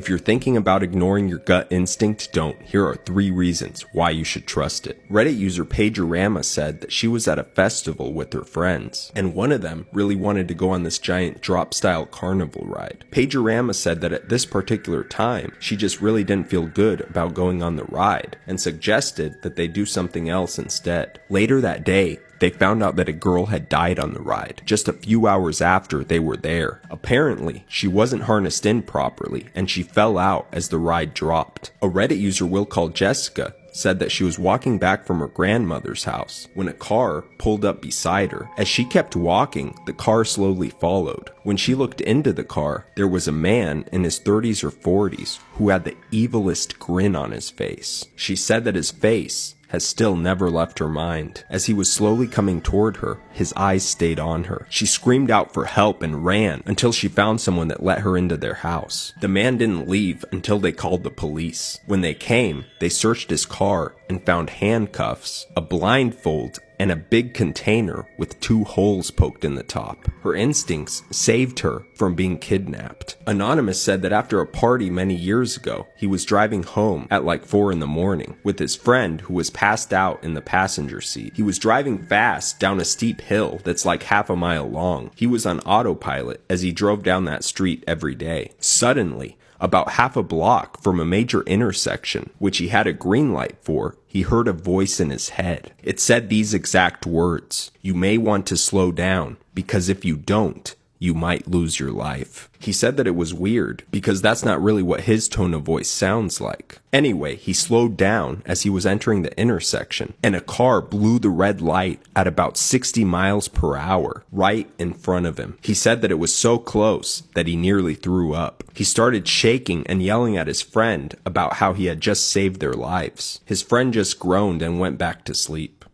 If you're thinking about ignoring your gut instinct, don't. Here are 3 reasons why you should trust it. Reddit user Pagerama said that she was at a festival with her friends, and one of them really wanted to go on this giant drop-style carnival ride. Pagerama said that at this particular time, she just really didn't feel good about going on the ride, and suggested that they do something else instead. Later that day, they found out that a girl had died on the ride, just a few hours after they were there. Apparently, she wasn't harnessed in properly, and she fell out as the ride dropped. A Reddit user we'll call Jessica said that she was walking back from her grandmother's house when a car pulled up beside her. As she kept walking, the car slowly followed. When she looked into the car, there was a man in his 30s or 40s who had the evilest grin on his face. She said that his face has still never left her mind. As he was slowly coming toward her, his eyes stayed on her. She screamed out for help and ran until she found someone that let her into their house. The man didn't leave until they called the police. When they came, they searched his car and found handcuffs, a blindfold, and a big container with 2 holes poked in the top. Her instincts saved her from being kidnapped. Anonymous said that after a party many years ago, he was driving home at like 4 in the morning with his friend who was passed out in the passenger seat. He was driving fast down a steep hill that's like half a mile long. He was on autopilot as he drove down that street every day. Suddenly, about half a block from a major intersection, which he had a green light for, he heard a voice in his head. It said these exact words: "You may want to slow down, because if you don't, you might lose your life." He said that it was weird, because that's not really what his tone of voice sounds like. Anyway, he slowed down as he was entering the intersection, and a car blew the red light at about 60 miles per hour, right in front of him. He said that it was so close that he nearly threw up. He started shaking and yelling at his friend about how he had just saved their lives. His friend just groaned and went back to sleep.